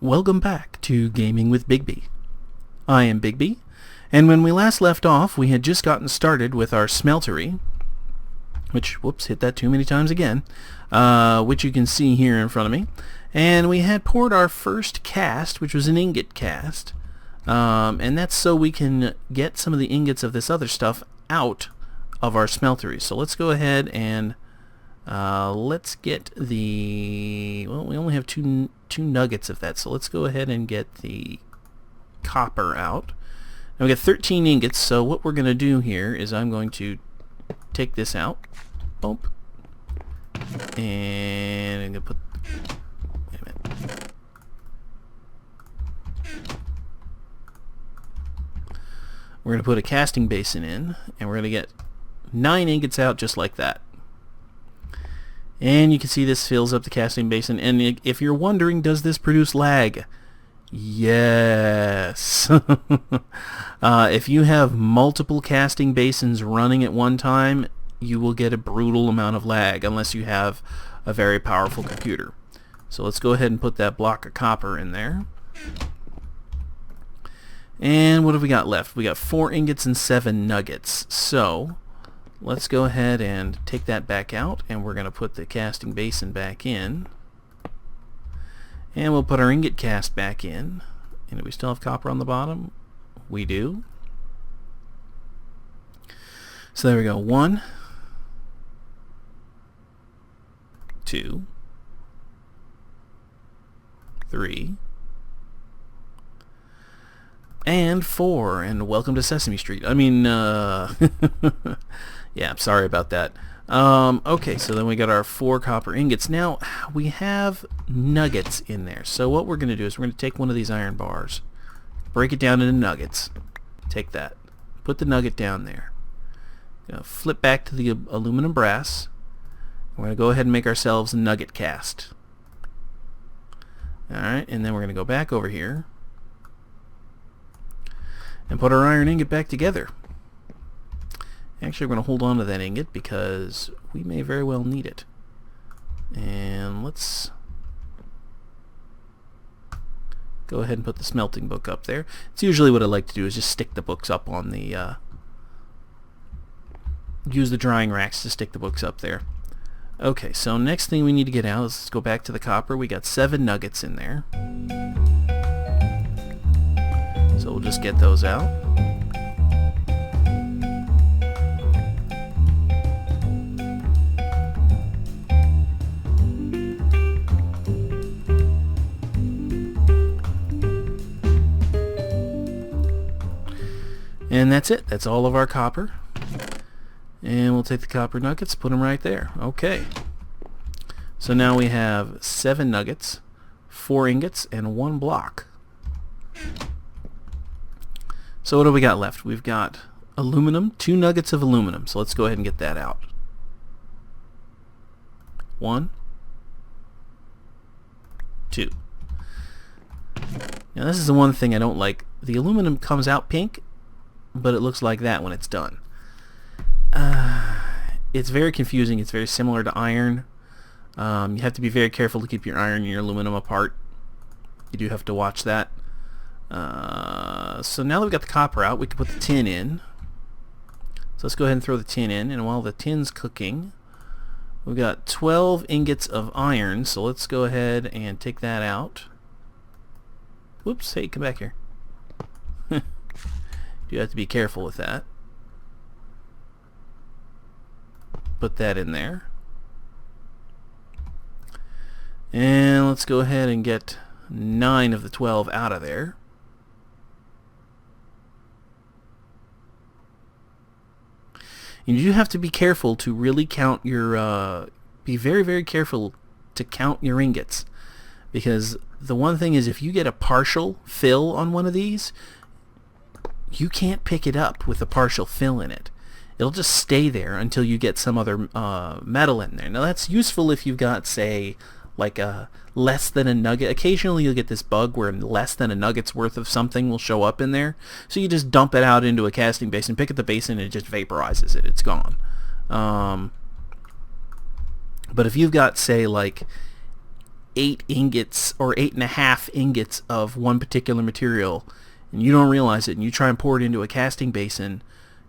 Welcome back to Gaming with Bigby. I am Bigby, and when we last left off, we had just gotten started with our Smeltery, which, whoops, hit that too many times again, which you can see here in front of me. And we had poured our first cast, which was an ingot cast, and that's so we can get some of the ingots of this other stuff out of our Smeltery. So let's go ahead and let's get the, well, we only have two nuggets of that, so let's go ahead and get the copper out. Now we got 13 ingots, so what we're going to do here is I'm going to take this out, bump, and I'm going to put, wait a minute, we're going to put a casting basin in, and we're going to get 9 ingots out just like that. And you can see this fills up the casting basin. And if you're wondering, does this produce lag? Yes. If you have multiple casting basins running at one time, you will get a brutal amount of lag unless you have a very powerful computer. So let's go ahead and put that block of copper in there. And what have we got left? We got 4 ingots and 7 nuggets. So let's go ahead and take that back out, and we're going to put the casting basin back in. And we'll put our ingot cast back in. And do we still have copper on the bottom? We do. So there we go. 1, 2, 3, and 4. And welcome to Sesame Street. I mean, yeah, I'm sorry about that. Okay, so then we got our 4 copper ingots. Now, we have nuggets in there. So what we're going to do is we're going to take one of these iron bars, break it down into nuggets. Take that. Put the nugget down there. Flip back to the aluminum brass. We're going to go ahead and make ourselves a nugget cast. Alright, and then we're going to go back over here and put our iron ingot back together. Actually, we're going to hold on to that ingot because we may very well need it. And let's go ahead and put the smelting book up there. It's usually what I like to do is just stick the books up on the, use the drying racks to stick the books up there. Okay, so next thing we need to get out is let's go back to the copper. We got 7 nuggets in there. So we'll just get those out. And that's it. That's all of our copper. And we'll take the copper nuggets, put them right there. Okay. So now we have 7 nuggets, 4 ingots, and 1 block. So what do we got left? We've got aluminum, 2 nuggets of aluminum. So let's go ahead and get that out. 1, 2. Now this is the one thing I don't like. The aluminum comes out pink, but it looks like that when it's done. It's very confusing. It's very similar to iron. You have to be very careful to keep your iron and your aluminum apart. You do have to watch that. So now that we've got the copper out, we can put the tin in. So let's go ahead and throw the tin in, and while the tin's cooking, we've got 12 ingots of iron, so let's go ahead and take that out. Whoops, hey, come back here. You have to be careful with that. Put that in there. And let's go ahead and get 9 of the 12 out of there. And you have to be careful to really count your, be very, very careful to count your ingots. Because the one thing is, if you get a partial fill on one of these, you can't pick it up with a partial fill in it. It'll just stay there until you get some other metal in there. Now that's useful if you've got, say, like a less than a nugget. Occasionally you'll get this bug where less than a nugget's worth of something will show up in there. So you just dump it out into a casting basin, pick up the basin, and it just vaporizes it. It's gone. But if you've got, say, like 8 ingots or 8.5 ingots of one particular material, and you don't realize it, and you try and pour it into a casting basin,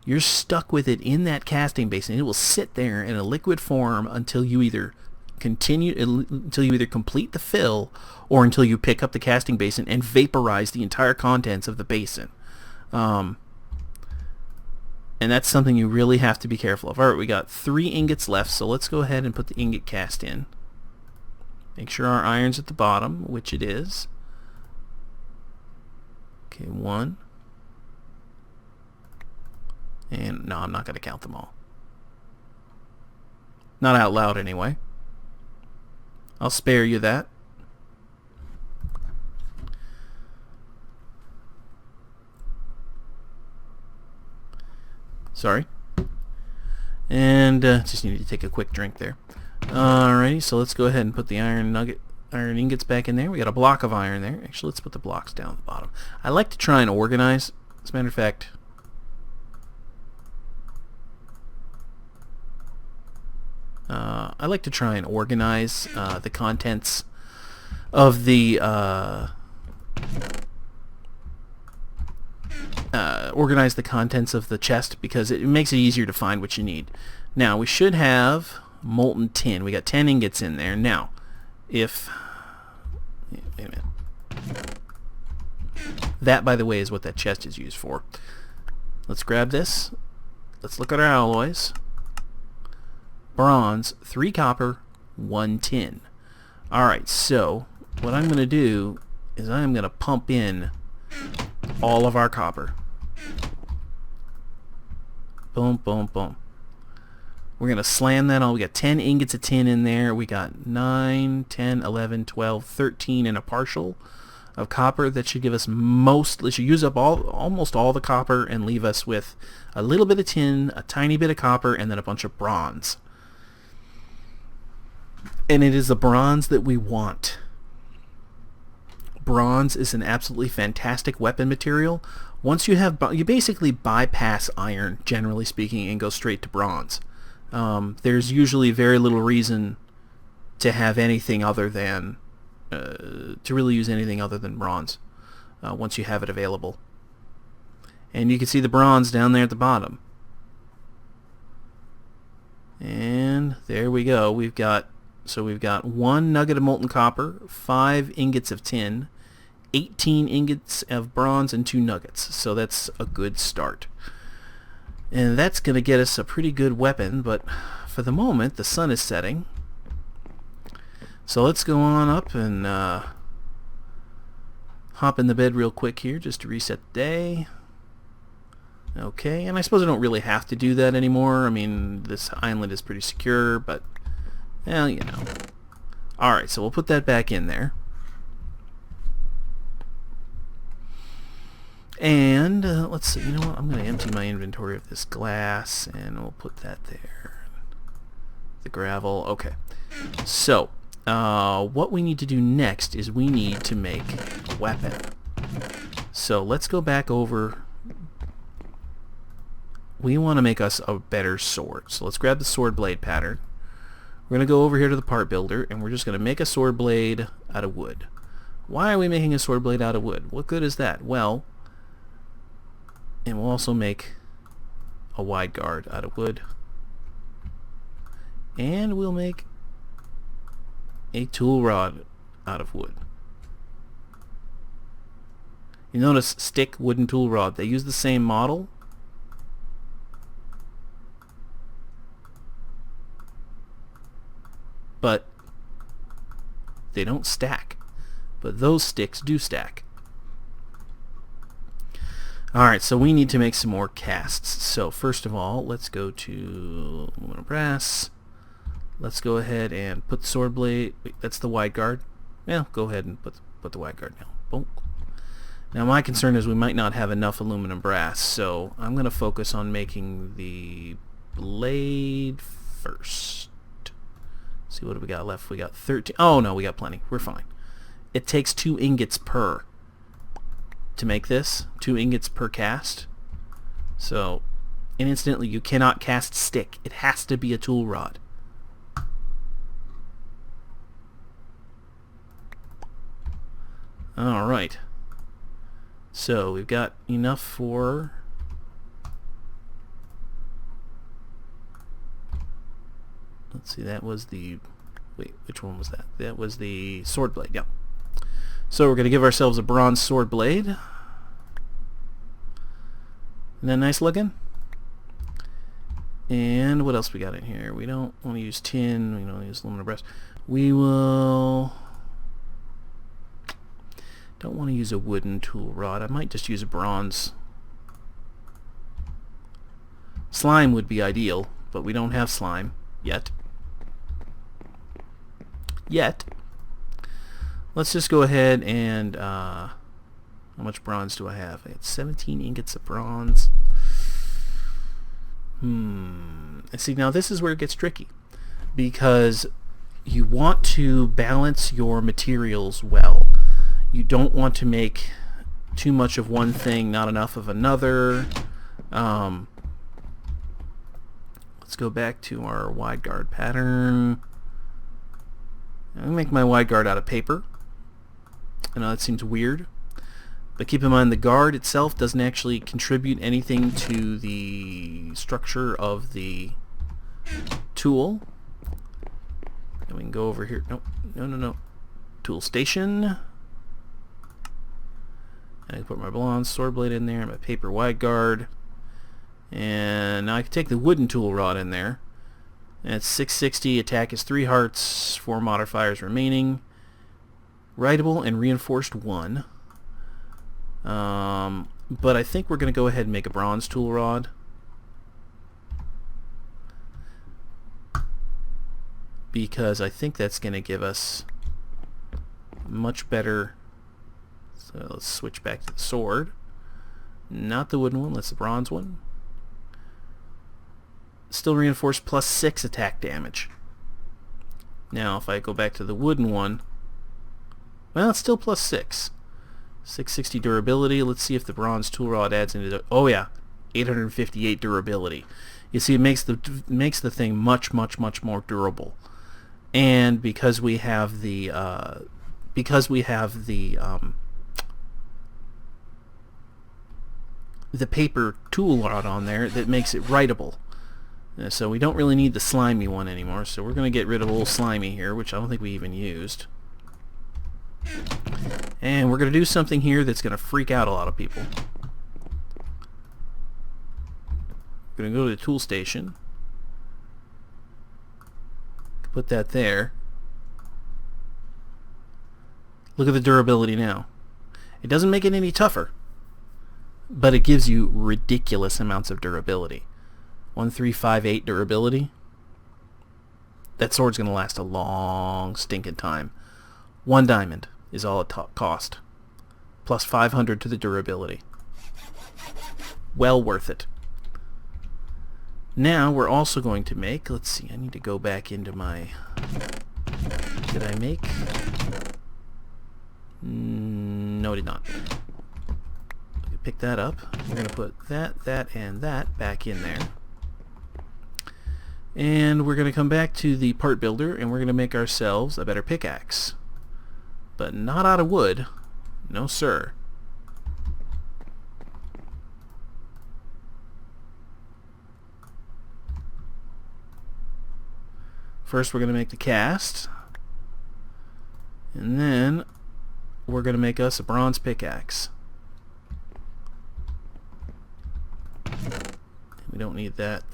you're stuck with it in that casting basin. It will sit there in a liquid form until you either complete the fill, or until you pick up the casting basin and vaporize the entire contents of the basin. And that's something you really have to be careful of. Alright, we got 3 ingots left, so let's go ahead and put the ingot cast in. Make sure our iron's at the bottom, which it is. Okay, 1. And no, I'm not going to count them all. Not out loud anyway. I'll spare you that. Sorry. And just needed to take a quick drink there. Alrighty, so let's go ahead and put the iron ingots back in there. We got a block of iron there. Actually, let's put the blocks down at the bottom. I like to try and organize. As a matter of fact, I like to try and organize the contents of the chest, because it makes it easier to find what you need. Now, we should have molten tin. We got 10 ingots in there. Now, if... wait a minute. That, by the way, is what that chest is used for. Let's grab this. Let's look at our alloys. Bronze, 3 copper, 1 tin. Alright, so what I'm going to do is I'm going to pump in all of our copper. Boom, boom, boom. We're going to slam that all. We got 10 ingots of tin in there. We got 9, 10, 11, 12, 13 and a partial of copper. That should give us should use up almost all the copper and leave us with a little bit of tin, a tiny bit of copper, and then a bunch of bronze. And it is the bronze that we want. Bronze is an absolutely fantastic weapon material. Once you have, you basically bypass iron, generally speaking, and go straight to bronze. There's usually very little reason to have anything other than, to really use anything other than bronze, once you have it available. And you can see the bronze down there at the bottom. And there we go. We've got 1 nugget of molten copper, 5 ingots of tin, 18 ingots of bronze, and 2 nuggets. So that's a good start. And that's going to get us a pretty good weapon, but for the moment the sun is setting. So let's go on up and hop in the bed real quick here just to reset the day. Okay, and I suppose I don't really have to do that anymore. I mean, this island is pretty secure, but, well, you know. Alright, so we'll put that back in there. And let's see, you know what, I'm going to empty my inventory of this glass, and we'll put that there. The gravel, okay. So, what we need to do next is we need to make a weapon. So let's go back over. We want to make us a better sword. So let's grab the sword blade pattern. We're going to go over here to the part builder, and we're just going to make a sword blade out of wood. Why are we making a sword blade out of wood? What good is that? Well, and we'll also make a wide guard out of wood. And we'll make a tool rod out of wood. You notice stick, wooden tool rod. They use the same model. But they don't stack. But those sticks do stack. Alright, so we need to make some more casts. So first of all, let's go to aluminum brass. Let's go ahead and put the sword blade. Wait, that's the wide guard. Yeah, go ahead and put the wide guard now. Boom. Now my concern is we might not have enough aluminum brass, so I'm going to focus on making the blade first. See, what do we got left? We got 13. Oh no, we got plenty. We're fine. It takes 2 ingots per to make this. 2 ingots per cast. So, and incidentally, you cannot cast stick. It has to be a tool rod. Alright. So we've got enough for... Let's see, that was the... Wait, which one was that? That was the sword blade, yeah. So we're going to give ourselves a bronze sword blade. Isn't that nice looking? And what else we got in here? We don't want to use tin. We don't want to use aluminum brass. We will... Don't want to use a wooden tool rod. I might just use a bronze. Slime would be ideal, but we don't have slime yet. Let's just go ahead and how much bronze do I have? I got 17 ingots of bronze. And see, now this is where it gets tricky, because you want to balance your materials well. You don't want to make too much of one thing, not enough of another. Let's go back to our wide guard pattern. I'm going to make my wide guard out of paper. I know that seems weird, but keep in mind the guard itself doesn't actually contribute anything to the structure of the tool. And we can go over here. No. Tool station. And I can put my bronze sword blade in there, my paper wide guard. And now I can take the wooden tool rod in there. And it's 660, attack is 3 hearts, 4 modifiers remaining. Writable and reinforced 1. But I think we're going to go ahead and make a bronze tool rod. Because I think that's going to give us much better... So let's switch back to the sword. Not the wooden one, let's the bronze one. Still reinforced plus 6 attack damage. Now if I go back to the wooden one, well, it's still plus 6. 660 durability. Let's see if the bronze tool rod adds into the... Oh yeah, 858 durability. You see, it makes the thing much more durable. And because we have the paper tool rod on there, that makes it writable. So we don't really need the slimy one anymore, so we're going to get rid of old slimy here, which I don't think we even used. And we're going to do something here that's going to freak out a lot of people. We're going to go to the tool station. Put that there. Look at the durability now. It doesn't make it any tougher, but it gives you ridiculous amounts of durability. 1358 durability. That sword's going to last a long stinking time. 1 diamond is all it cost. Plus 500 to the durability. Well worth it. Now we're also going to make... Let's see, I need to go back into my... Did I make... No, I did not. Pick that up. We're going to put that, and that back in there. And we're going to come back to the part builder, and we're going to make ourselves a better pickaxe. But not out of wood. No, sir. First, we're going to make the cast. And then we're going to make us a bronze pickaxe. We don't need that.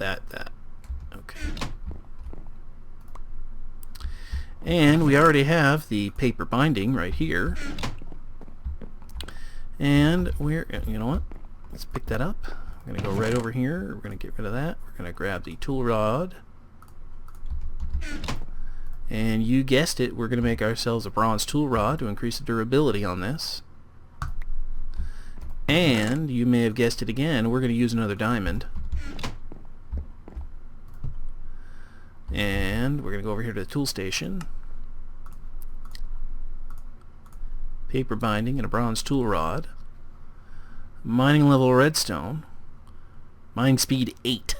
Okay. And we already have the paper binding right here. And we're, you know what? Let's pick that up. We're going to go right over here. We're going to get rid of that. We're going to grab the tool rod. And you guessed it, we're going to make ourselves a bronze tool rod to increase the durability on this. And you may have guessed it again, we're going to use another diamond. And we're going to go over here to the tool station. Paper binding and a bronze tool rod. Mining level redstone. Mine speed 8.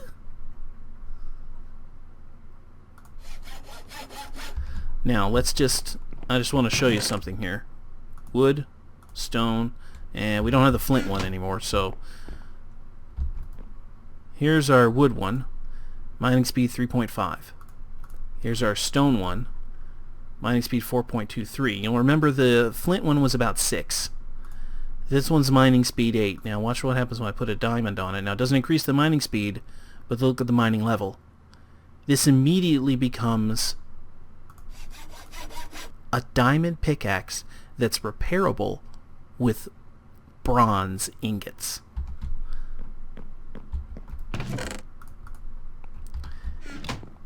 Now let's I just want to show you something here. Wood, stone, and we don't have the flint one anymore, so here's our wood one, mining speed 3.5. Here's our stone one, mining speed 4.23. You'll remember the flint one was about 6. This one's mining speed 8. Now watch what happens when I put a diamond on it. Now it doesn't increase the mining speed, but look at the mining level. This immediately becomes a diamond pickaxe that's repairable with bronze ingots.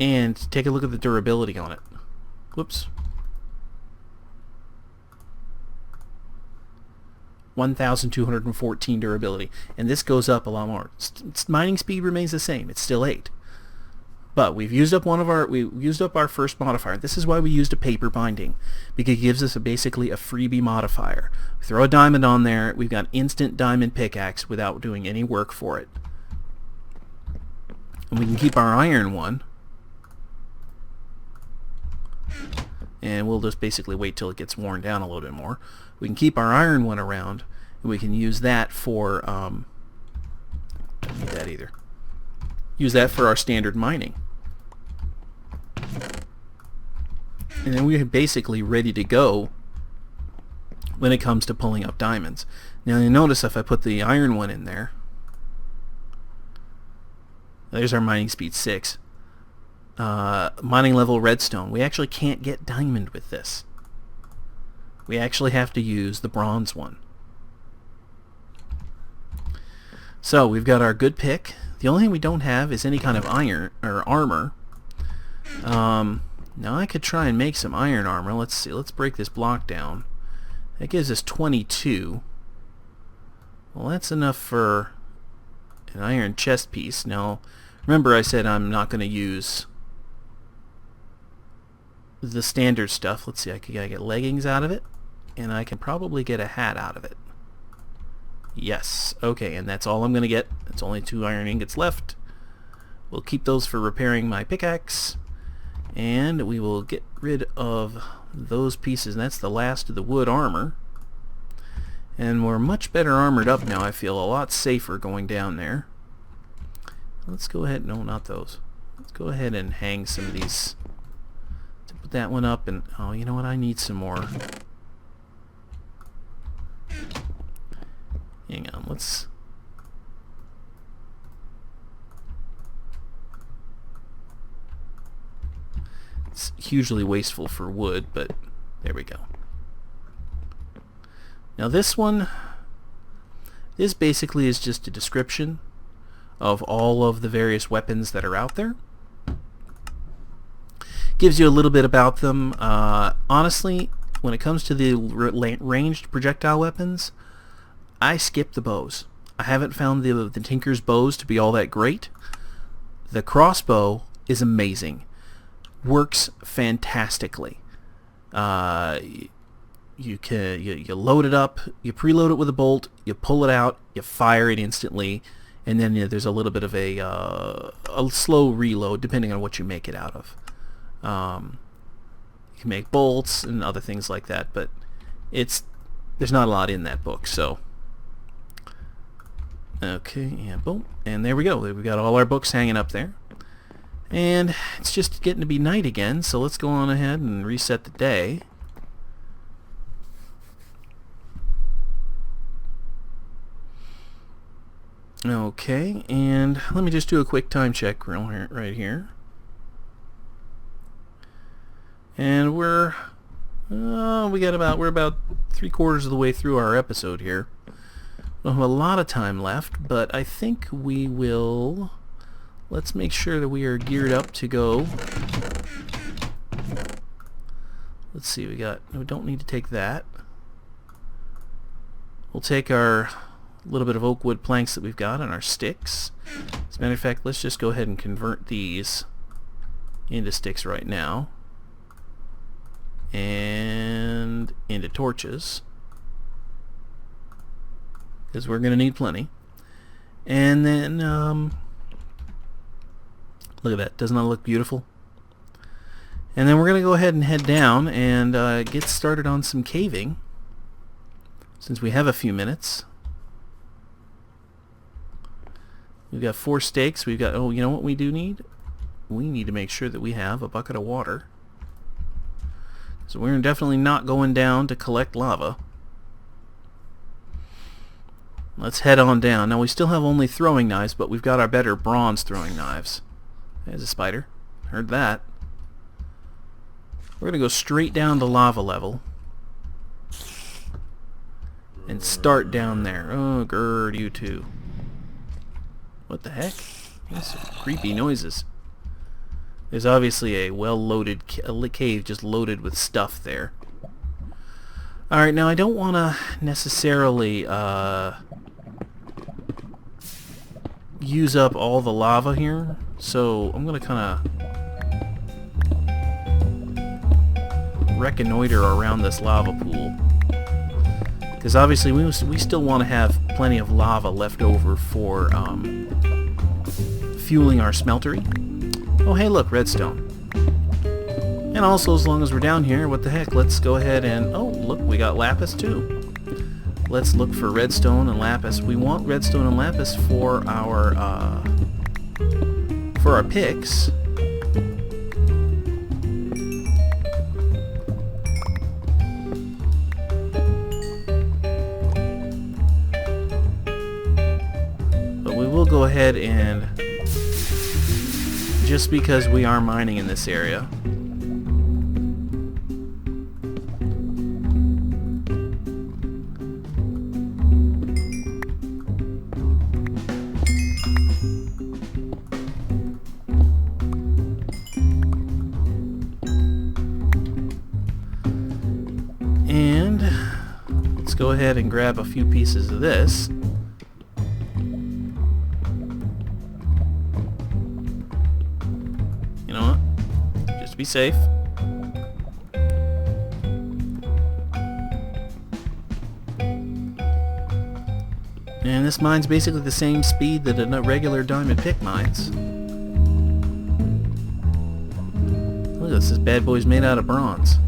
And take a look at the durability on it. Whoops. 1,214 durability. And this goes up a lot more. Mining speed remains the same. It's still 8. But we used up our first modifier. This is why we used a paper binding, because it gives us basically a freebie modifier. We throw a diamond on there, we've got instant diamond pickaxe without doing any work for it. And we can keep our iron one, and we'll just basically wait till it gets worn down a little bit more. We can keep our iron one around, and we can use that for don't need that either. Use that for our standard mining. And then we're basically ready to go when it comes to pulling up diamonds. Now you notice if I put the iron one in there, there's our mining speed 6. Mining level redstone. We actually can't get diamond with this. We actually have to use the bronze one. So we've got our good pick. The only thing we don't have is any kind of iron or armor. Now I could try and make some iron armor. Let's see. Let's break this block down. That gives us 22. Well, that's enough for an iron chest piece. Now, remember I said I'm not going to use the standard stuff. Let's see. I gotta get leggings out of it, and I can probably get a hat out of it. Yes. Okay, and that's all I'm going to get. It's only 2 iron ingots left. We'll keep those for repairing my pickaxe. And we will get rid of those pieces. And that's the last of the wood armor. And we're much better armored up now. I feel a lot safer going down there. Let's go ahead. No, not those. Let's go ahead and hang some of these. To put that one up. And oh, you know what? I need some more. Hang on, let's... It's hugely wasteful for wood, but there we go. Now this one, this basically is just a description of all of the various weapons that are out there. Gives you a little bit about them. Honestly, when it comes to the ranged projectile weapons, I skip the bows. I haven't found the Tinker's bows to be all that great. The crossbow is amazing. Works fantastically. You load it up, you preload it with a bolt, you pull it out, you fire it instantly, and then there's a little bit of a slow reload depending on what you make it out of. You can make bolts and other things like that, but there's not a lot in that book, so... Okay, and boom, and there we go. We've got all our books hanging up there. And it's just getting to be night again, so let's go on ahead and reset the day. Okay, and let me just do a quick time check right here. And we're about 3/4 of the way through our episode here. We don't have a lot of time left, but I think we will... Let's make sure that we are geared up to go. Let's see, we don't need to take that. We'll take our little bit of oak wood planks that we've got and our sticks. As a matter of fact, let's just go ahead and convert these into sticks right now. And into torches, because we're going to need plenty. And then, look at that. Doesn't that look beautiful? And then we're going to go ahead and head down and get started on some caving. since we have a few minutes. We've got 4 steaks. We've got, oh, you know what we do need? We need to make sure that we have a bucket of water. So we're definitely not going down to collect lava. Let's head on down. Now we still have only throwing knives, but we've got our better bronze throwing knives. There's a spider. Heard that. We're going to go straight down to lava level. And start down there. Oh, grrr, you two. What the heck? These some creepy noises. There's obviously a well-loaded cave just loaded with stuff there. Alright, now I don't want to necessarily use up all the lava here, so I'm going to kind of reconnoiter around this lava pool. Because obviously we still want to have plenty of lava left over for fueling our smeltery. Oh hey look, redstone. And also, as long as we're down here, what the heck, let's go ahead and... oh look, we got lapis too. Let's look for redstone and lapis. We want redstone and lapis for our picks. We'll go ahead and, just because we are mining in this area, and let's go ahead and grab a few pieces of this. Be safe. And this mine's basically the same speed that a regular diamond pick mines. Look at this, this bad boy's made out of bronze.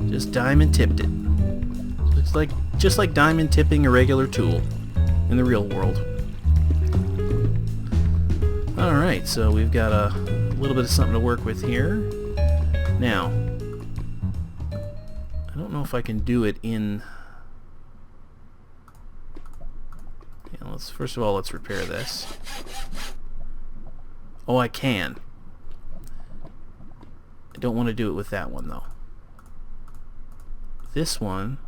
Just diamond tipped it. Looks like just like diamond tipping a regular tool in the real world. Alright, so we've got a little bit of something to work with here. Now, I don't know if I can do it in... yeah, first of all, let's repair this. Oh, I can. I don't want to do it with that one, though. This one...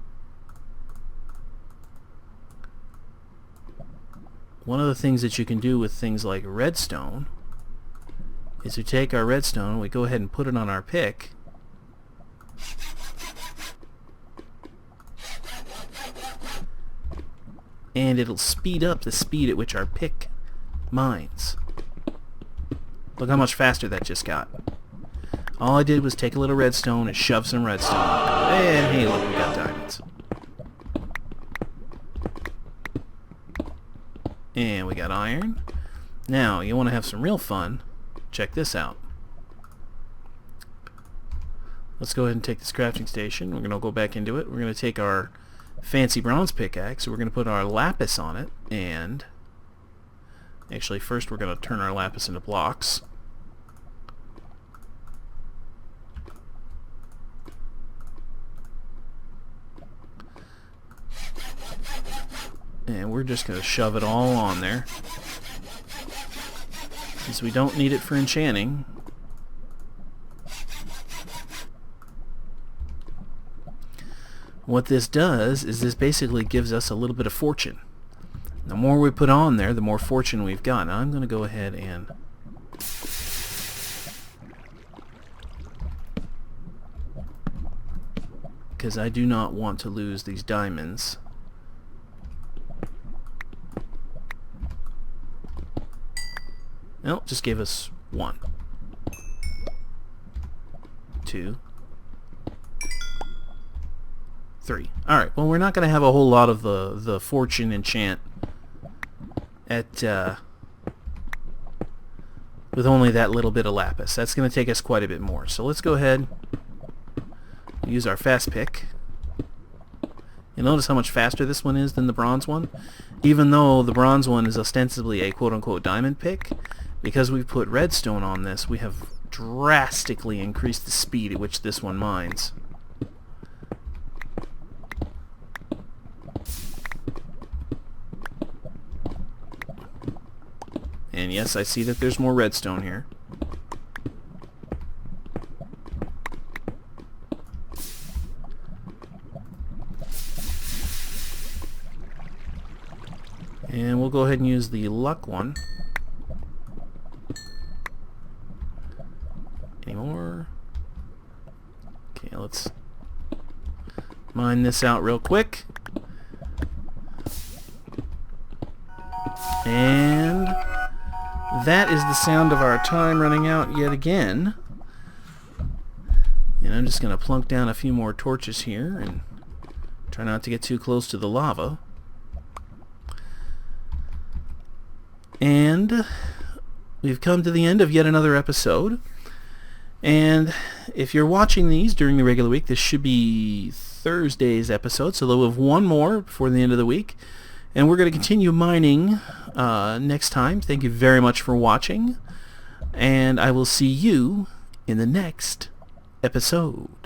one of the things that you can do with things like redstone is we take our redstone, we go ahead and put it on our pick, and it'll speed up the speed at which our pick mines. Look how much faster that just got. All I did was take a little redstone and shove some redstone. And hey, look, we got diamonds. And we got iron. Now, you want to have some real fun. Check this out. Let's go ahead and take this crafting station. We're going to go back into it. We're going to take our fancy bronze pickaxe. We're going to put our lapis on it. And actually, first we're going to turn our lapis into blocks. And we're just going to shove it all on there, since we don't need it for enchanting. What this does is this basically gives us a little bit of fortune. The more we put on there, the more fortune we've got. Now I'm going to go ahead and... because I do not want to lose these diamonds. Nope, just gave us 1, 2, 3. Alright, well we're not going to have a whole lot of the fortune enchant at with only that little bit of lapis. That's going to take us quite a bit more. So let's go ahead. use our fast pick. You'll notice how much faster this one is than the bronze one. Even though the bronze one is ostensibly a quote-unquote diamond pick, because we've put redstone on this, we have drastically increased the speed at which this one mines. And yes, I see that there's more redstone here. And we'll go ahead and use the luck one. Any more? Okay, let's mine this out real quick. And that is the sound of our time running out yet again. And I'm just going to plunk down a few more torches here and try not to get too close to the lava. And we've come to the end of yet another episode. And if you're watching these during the regular week, this should be Thursday's episode, so they'll have one more before the end of the week. And we're going to continue mining next time. Thank you very much for watching, and I will see you in the next episode.